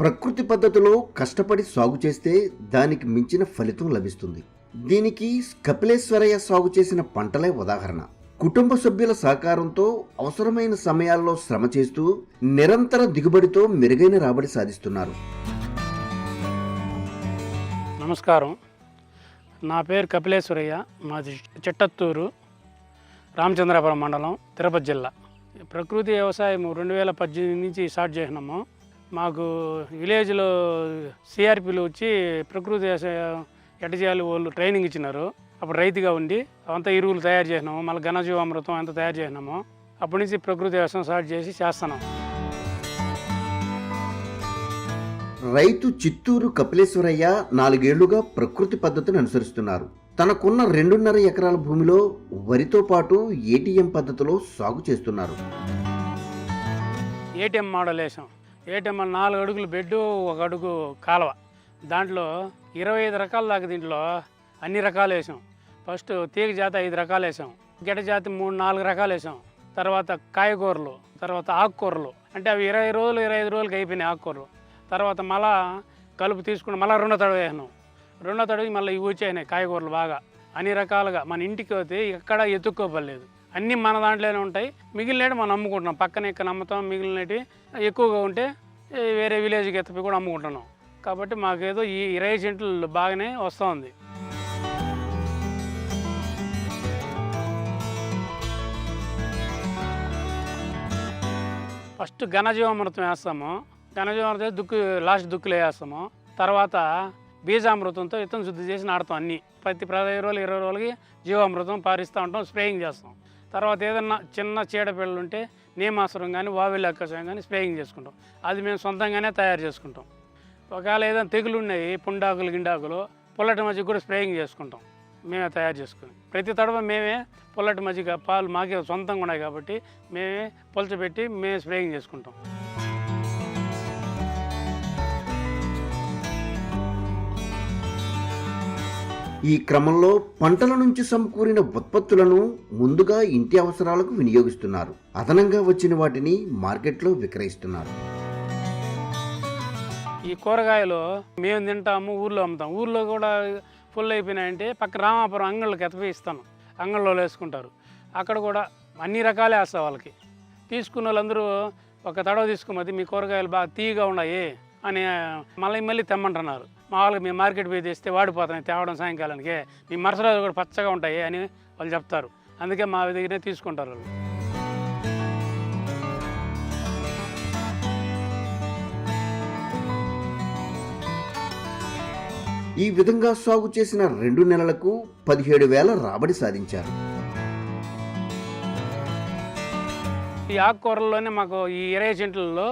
ప్రకృతి పద్ధతిలో కష్టపడి సాగు చేస్తే దానికి మించిన ఫలితం లభిస్తుంది. దీనికి కపిలేశ్వరయ్య సాగు చేసిన పంటలే ఉదాహరణ. కుటుంబ సభ్యుల సహకారంతో అవసరమైన సమయాల్లో శ్రమ చేస్తూ నిరంతర దిగుబడితో మెరుగైన రాబడి సాధిస్తున్నారు. నమస్కారం, నా పేరు కపిలేశ్వరయ్య. మాది చిట్టత్తూరు, రామచంద్రాపురం మండలం, తిరుపతి జిల్లా. ప్రకృతి వ్యవసాయం 2018 నుంచి స్టార్ట్ చేసినాము. మాకు విలేజ్లో సిఆర్పీలు వచ్చి ప్రకృతి వ్యవసాయం ఎట్ట చేయాలి వాళ్ళు ట్రైనింగ్ ఇచ్చినారు. అప్పుడు రైతుగా ఉండి అంతా ఎరువులు తయారు చేసినాము, మళ్ళీ ఘనజీవామృతం అంతా తయారు చేసినాము. అప్పటి నుంచి ప్రకృతి వ్యవసాయం స్టార్ట్ చేస్తున్నాం. రైతు చిత్తూరు కపిలేశ్వరయ్య 4 ఏళ్లుగా ప్రకృతి పద్ధతిని అనుసరిస్తున్నారు. తనకున్న 2.5 ఎకరాల భూమిలో వరితో పాటు ఏటీఎం పద్ధతిలో సాగు చేస్తున్నారు. ఏటీఎం మోడల్ వేసాం. ఏటీఎం 4 అడుగులు బెడ్డు, 1 అడుగు కాలువ. దాంట్లో 25 రకాల దాకా దీంట్లో అన్ని రకాలు వేసాం. ఫస్ట్ తీగ జాతి 5 రకాలు వేసాం, గిడ జాతి 3-4 రకాలు వేసాం. తర్వాత కాయగూరలు, తర్వాత ఆకుకూరలు. అంటే అవి 20 రోజులు 25 రోజులకి అయిపోయినాయి ఆకుకూరలు. తర్వాత మళ్ళా కలుపు తీసుకుని మళ్ళీ 2వ తడుగు వేసినాం. 2వ తడుగు మళ్ళీ ఇవి వచ్చాయినాయి కాయగూరలు బాగా అన్ని రకాలుగా. మన ఇంటికి పోతే ఎక్కడ ఎత్తుక్కోపలేదు, అన్నీ మన దాంట్లోనే ఉంటాయి. మిగిలినవి మనం అమ్ముకుంటున్నాం, పక్కన ఇక్కడ అమ్ముతాం. మిగిలినవి ఎక్కువగా ఉంటే వేరే విలేజ్కి ఎత్తిపోయి కూడా అమ్ముకుంటున్నాం. కాబట్టి మాకేదో ఈ 20 సెంట్లు బాగానే వస్తుంది. ఫస్ట్ ఘనజీవామృతం వేస్తాము. ఘనజీవామృతం లాస్ట్ దుక్కులు వేస్తాము. తర్వాత బీజామృతంతో విత్తనం శుద్ధి చేసి నాటుతాం. అన్నీ ప్రతి 15 రోజులు 20 రోజులకి జీవామృతం పారిస్తూ ఉంటాం, స్ప్రేయింగ్ చేస్తాం. తర్వాత ఏదన్నా చిన్న చీడపిల్లలు ఉంటే నీమాసురం కానీ వావిల్లి అక్కసం కానీ స్ప్రేయింగ్ చేసుకుంటాం. అది మేము సొంతంగానే తయారు చేసుకుంటాం. ఒకవేళ ఏదైనా తెగులు ఉన్నాయి, పుండాకులు గిండాకులు, పుల్లటి మజ్జిగ కూడా స్ప్రేయింగ్ చేసుకుంటాం మేమే తయారు చేసుకుని. ప్రతి తడవ మేమే పుల్లటి మజ్జిగ పాలు మాకే సొంతంగా ఉన్నాయి కాబట్టి మేమే పులచబెట్టి మేమే స్ప్రేయింగ్ చేసుకుంటాం. ఈ క్రమంలో పంటల నుంచి సమకూరిన ఉత్పత్తులను ముందుగా ఇంటి అవసరాలకు వినియోగిస్తున్నారు. అదనంగా వచ్చిన వాటిని మార్కెట్లో విక్రయిస్తున్నారు. ఈ కూరగాయలు మేము తింటాము, ఊర్లో అమ్ముతాం. ఊర్లో కూడా ఫుల్ అయిపోయినాయంటే పక్క రామాపురం అంగళ్ళకి ఎత్తపోయిస్తాను, అంగళ్ళలో వేసుకుంటారు. అక్కడ కూడా అన్ని రకాలే వేస్తాం. వాళ్ళకి తీసుకున్న వాళ్ళందరూ ఒక తడవ తీసుకోమది మీ కూరగాయలు బాగా తీయగా ఉన్నాయి అని మళ్ళీ తెమ్మంటున్నారు. మా వాళ్ళకి మేము మార్కెట్ పోయి తెస్తే వాడిపోతున్నాయి, తేవడం సాయంకాలానికి మీ మరుసటి కూడా పచ్చగా ఉంటాయి అని వాళ్ళు చెప్తారు. అందుకే మా దగ్గరనే తీసుకుంటారు వాళ్ళు. ఈ విధంగా సాగు చేసిన 2 నెలలకు 17,000 రాబడి సాధించారు. ఈ ఆకుకూరల్లోనే మాకు ఈ 20 సెంట్లలో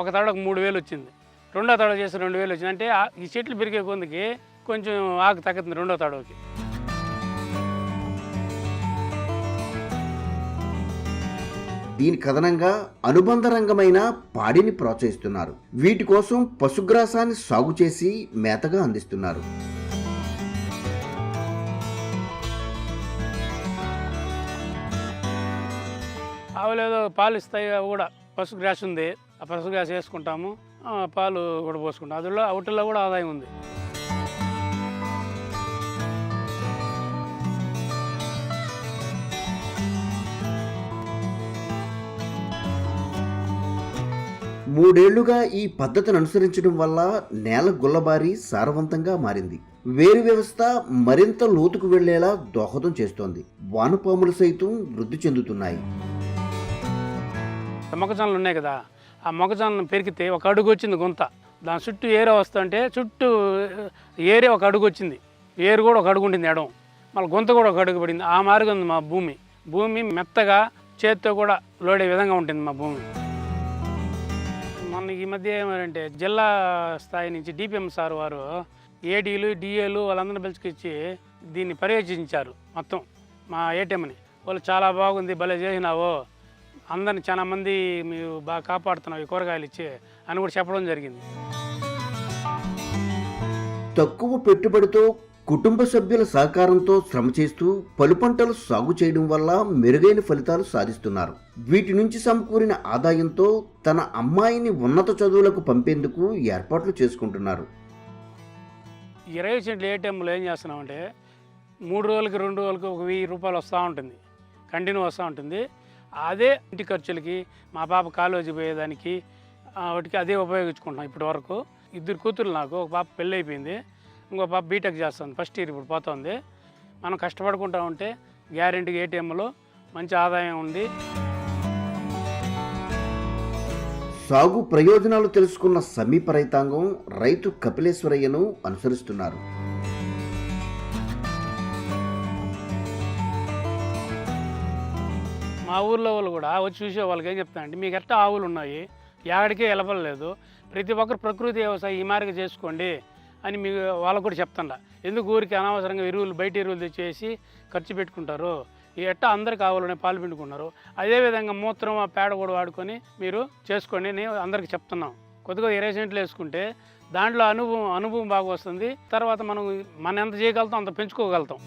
ఒక తడకు 3,000 వచ్చింది. 2వ తడవ చేసి 2,000 వచ్చింది. అంటే ఈ చెట్లు పెరిగే కొందికి కొంచెం ఆకు తగ్గుతుంది 2వ తడవకి. దీనికి అదనంగా అనుబంధ రంగమైన పాడిని ప్రోత్సహిస్తున్నారు. వీటి కోసం పశుగ్రాసాన్ని సాగు చేసి మేతగా అందిస్తున్నారు. ఆవులు ఏదో పాలు ఇస్తాయి కూడా. పశుగ్రాస్ ఉంది, ఆ పశుగ్రాస్ వేసుకుంటాము, పాలు కూడా పోసుకుంటాం. అందులో అవుట్లో కూడా ఆదాయం ఉంది. మూడేళ్లుగా ఈ పద్ధతిని అనుసరించడం వల్ల నేల గుల్లబారి సారవంతంగా మారింది. వేరు వ్యవస్థ మరింత లోతుకు వెళ్లేలా దోహదం చేస్తోంది. వానపాములు సైతం వృద్ధి చెందుతున్నాయి. మొక్కజొన్నలు ఉన్నాయి కదా, ఆ మొక్కజొన్నలు పెరిగితే 1 అడుగు వచ్చింది గుంత. దాని చుట్టూ ఏరు వస్తుంటే చుట్టూ ఏరే 1 అడుగు వచ్చింది. ఏరు కూడా 1 అడుగు ఉంటుంది ఎడం, మళ్ళీ గుంత కూడా 1 అడుగు పడింది. ఆ మార్గం ఉంది మా భూమి మెత్తగా చేత్తో కూడా లోడే విధంగా ఉంటుంది మా భూమి. మొన్న ఈ మధ్య ఏమంటే జిల్లా స్థాయి నుంచి డిపిఎం సార్ వారు ఏడీలు డిఏలు వాళ్ళందరినీ పిలుచుకొచ్చి దీన్ని పర్యవేక్షించారు మొత్తం మా ఏటీఎంని. వాళ్ళు చాలా బాగుంది, భలే చేసినావు, అందరిని చాలా మంది మీరు బాగా కాపాడుతున్నావు ఈ కూరగాయలు ఇచ్చి అని కూడా చెప్పడం జరిగింది. తక్కువ పెట్టుబడితో కుటుంబ సభ్యుల సహకారంతో శ్రమ చేస్తూ పలు పంటలు సాగు చేయడం వల్ల మెరుగైన ఫలితాలు సాధిస్తున్నారు. వీటి నుంచి సమకూరిన ఆదాయంతో తన అమ్మాయిని ఉన్నత చదువులకు పంపేందుకు ఏర్పాట్లు చేసుకుంటున్నారు. 20 సెంట్లు ఏటీఎంలో ఏం చేస్తున్నామంటే 3 రోజులకి 2 రోజులకి ఒక 1000 రూపాయలు వస్తూ ఉంటుంది, కంటిన్యూ వస్తూ ఉంటుంది. అదే ఇంటి ఖర్చులకి, మా పాప కాలేజీ పోయేదానికి వాటికి అదే ఉపయోగించుకుంటున్నాం. ఇప్పటి వరకు 2 కూతురు నాకు, ఒక పాప పెళ్ళి అయిపోయింది, ఇంకో పాప బీటెక్ చేస్తుంది, ఫస్ట్ ఇయర్ ఇప్పుడు పోతుంది. మనం కష్టపడుకుంటూ ఉంటే గ్యారెంటీగా ఏటీఎంలో మంచి ఆదాయం ఉంది. సాగు ప్రయోజనాలు తెలుసుకున్న సమీప రైతాంగం రైతు కపిలేశ్వరయ్యను అనుసరిస్తున్నారు. మా ఊర్లో వాళ్ళు కూడా వచ్చి చూసే వాళ్ళకి ఏం చెప్తానంటే, మీకు ఎట్లా ఆవులు ఉన్నాయి, ఎక్కడికే వెళ్ళలేదు, ప్రతి ఒక్కరు ప్రకృతి వ్యవసాయం ఈ మార్గం చేసుకోండి అని మీకు వాళ్ళకు కూడా చెప్తాను. ఎందుకు ఊరికి అనవసరంగా ఎరువులు, బయట ఎరువులు తెచ్చేసి ఖర్చు పెట్టుకుంటారు, ఈ ఎట్టా అందరికి ఆవులనే పాలు పిండుకున్నారు, అదేవిధంగా మూత్రం, ఆ పేడ కూడా వాడుకొని మీరు చేసుకోండి అని అందరికి చెప్తున్నాం. కొద్దిగా 20 సెంట్లు వేసుకుంటే దాంట్లో అనుభవం బాగా వస్తుంది. తర్వాత మనం ఎంత చేయగలుగుతాం అంత పెంచుకోగలుగుతాం.